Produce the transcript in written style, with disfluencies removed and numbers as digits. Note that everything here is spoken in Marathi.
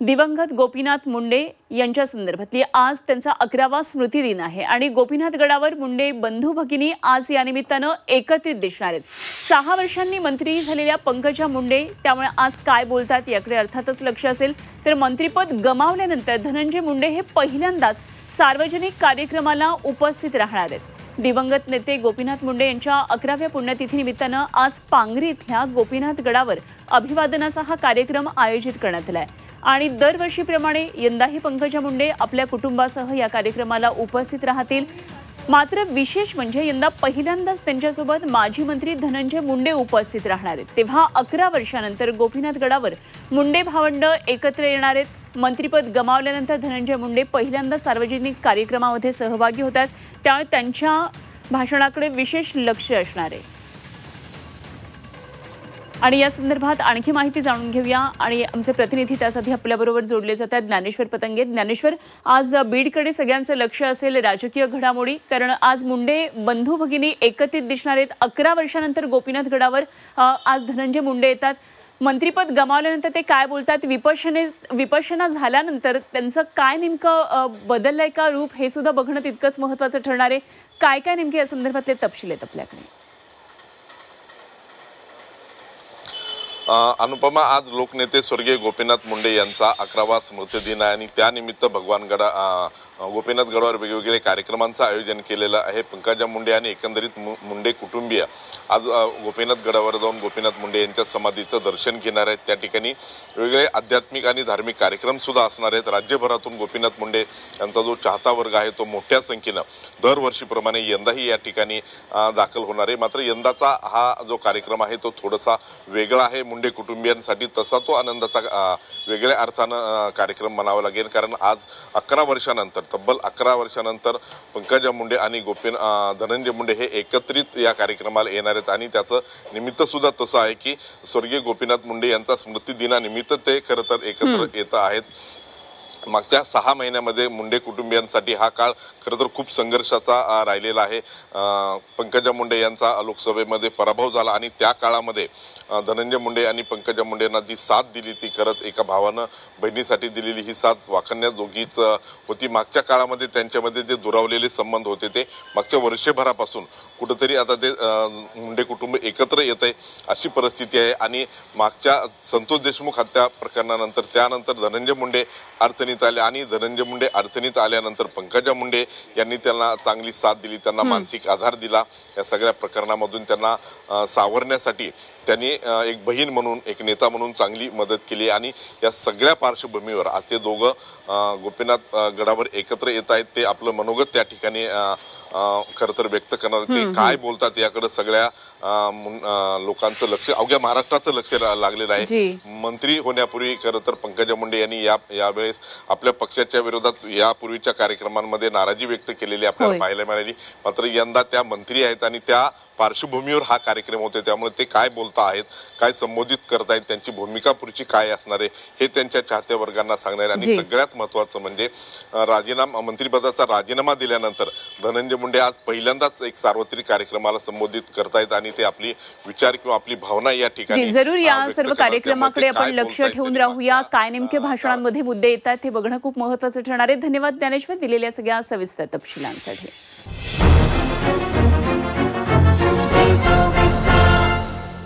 दिवंगत गोपीनाथ मुंडे यांच्या संदर्भातली आज त्यांचा 11वा स्मृतिदिन आहे आणि गोपीनाथ गडावर मुंडे बंधू भगिनी आज या निमित्तानं एकत्रित दिसणार आहेत। 6 वर्षांनी मंत्री झालेल्या पंकजा मुंडे त्यामुळे आज काय बोलतात याकडे अर्थातच लक्ष असेल। तर मंत्रीपद गमावल्यानंतर धनंजय मुंडे हे पहिल्यांदाच सार्वजनिक कार्यक्रमाला उपस्थित राहणार आहेत। दिवंगत नेते गोपीनाथ मुंडे यांच्या 11व्या पुण्यतिथीनिमित्तानं आज पांगरी इथल्या गोपीनाथ गडावर अभिवादनाचा हा कार्यक्रम आयोजित करण्यात आलाय आणि दरवर्षीप्रमाणे यंदाही पंकजा मुंडे आपल्या कुटुंबासह या कार्यक्रमाला उपस्थित राहतील। मात्र विशेष म्हणजे यंदा पहिल्यांदाच त्यांच्यासोबत माजी मंत्री धनंजय मुंडे उपस्थित राहणार आहेत। तेव्हा 11 वर्षांनंतर गोपीनाथ गडावर मुंडे भावंड एकत्र येणार आहेत। मंत्रीपद गमावल्यानंतर धनंजय मुंडे पहिल्यांदा सार्वजनिक कार्यक्रमामध्ये सहभागी होतात, त्यामुळे त्यांच्या भाषणाकडे विशेष लक्ष असणार आहे। आणि या संदर्भात आणखी माहिती जाणून घेऊया आणि आमचे प्रतिनिधी त्यासाठी आपल्याबरोबर जोडले जातात। ज्ञानेश्वर पतंगे। ज्ञानेश्वर, आज बीडकडे सगळ्यांचं लक्ष असेल राजकीय घडामोडी, कारण आज मुंडे बंधू भगिनी एकत्रित दिसणार आहेत। 11 वर्षांनंतर गोपीनाथ गडावर आज धनंजय मुंडे येतात। मंत्रीपद गमावल्यानंतर ते काय बोलतात, विपश्यना झाल्यानंतर त्यांचं काय नेमकं बदललंय का रूप हे सुद्धा बघणं तितकंच महत्त्वाचं ठरणार आहे। काय काय नेमके या संदर्भातले तपशील आहेत आपल्याकडे? अनुपमा, आज लोकनेते स्वर्गीय गोपीनाथ मुंडे यांचा 11वा स्मृतिदिन आहे आणि त्यानिमित्त भगवान गोपीनाथ गडावर वेगवेगळे कार्यक्रमांचं आयोजन केलेलं आहे। पंकजा मुंडे आणि एकंदरीत मुंडे कुटुंबीय आज गोपीनाथ गडावर जाऊन गोपीनाथ मुंडे यांच्या समाधीचं दर्शन घेणार आहेत। त्या ठिकाणी वेगवेगळे आध्यात्मिक आणि धार्मिक कार्यक्रम सुद्धा असणार आहेत। राज्यभरातून गोपीनाथ मुंडे यांचा जो चाहता वर्ग आहे तो मोठ्या संख्येनं दरवर्षीप्रमाणे यंदाही या ठिकाणी दाखल होणार आहे। मात्र यंदाचा हा जो कार्यक्रम आहे तो थोडासा वेगळा आहे मुंडे कुटुंबियांसाठी, तसा तो आनंदाचा वेगळ्या अर्थानं कार्यक्रम म्हणावा लागेल, कारण आज 11 वर्षानंतर तब्बल 11 वर्षानंतर पंकजा मुंडे आणि धनंजय मुंडे हे एकत्रित या कार्यक्रमाला येणार आहेत आणि त्याचं निमित्त सुद्धा तसं आहे की स्वर्गीय गोपीनाथ मुंडे यांचा स्मृतिदिनानिमित्त ते खरं तर एकत्र येत आहेत। मागच्या 6 महिन्यामध्ये मुंडे कुटुंबियांसाठी हा काळ खरं तर खूप संघर्षाचा राहिलेला आहे। पंकजा मुंडे यांचा लोकसभेमध्ये पराभव झाला आणि त्या काळामध्ये धनंजय मुंडे आणि पंकजा मुंडेंना जी साथ दिली ती खरंच एका भावानं बहिणीसाठी दिलेली ही साथ वाखाणण्याजोगीच होती। मागच्या काळामध्ये त्यांच्यामध्ये जे दुरावलेले संबंध होते ते मागच्या वर्षभरापासून कुठंतरी आता ते मुंडे कुटुंब एकत्र येत आहे अशी परिस्थिती आहे आणि मागच्या संतोष देशमुख हत्या प्रकरणानंतर त्यानंतर धनंजय मुंडे अडचणीत आले आणि धनंजय मुंडे अडचणीत आल्यानंतर पंकजा मुंडे यांनी त्यांना चांगली साथ दिली, त्यांना मानसिक आधार दिला। या सगळ्या प्रकरणामधून त्यांना सावरण्यासाठी त्यांनी एक बहीण म्हणून एक नेता म्हणून चांगली मदत केली आणि या सगळ्या पार्श्वभूमीवर आज ते दोघं गोपीनाथ गडावर एकत्र येत आहेत। ते आपलं मनोगत त्या ठिकाणी खरं तर व्यक्त करणार, ते काय बोलतात याकडे सगळ्या लोकांचं लक्ष, अवघ्या महाराष्ट्राचं लक्ष लागलेलं आहे। मंत्री होण्यापूर्वी खरं तर पंकजा मुंडे यांनी यावेळेस आपल्या पक्षाच्या विरोधात यापूर्वीच्या कार्यक्रमांमध्ये नाराजी व्यक्त केलेली आपल्याला पाहायला मिळाली। मात्र यंदा त्या मंत्री आहेत आणि त्या पार्श्वभूमीवर हा कार्यक्रम होते, त्यामुळे ते काय बोलता आहेत, काय संबोधित करतायत, त्यांची भूमिका पुढची काय असणार आहे हे त्यांच्या चाहत्या वर्गांना सांगणार आहे। आणि सगळ्यात महत्त्वाचं म्हणजे मंत्रिपदाचा राजीनामा दिल्यानंतर धनंजय मुंडे आज पहिल्यांदाच एक सार्वत्रिक कार्यक्रमाला संबोधित करतायत आणि ते आपली विचार किंवा आपली भावना या ठिकाणी जरूर या सर्व कार्यक्रमाकडे आपण लक्ष ठेवून राहूया। काय नेमके भाषणांमध्ये मुद्दे येतात हे बघणं खूप महत्त्वाचं ठरणार आहे। धन्यवाद ज्ञानेश्वर दिलेल्या सगळ्या सविस्तर तपशिलांसाठी।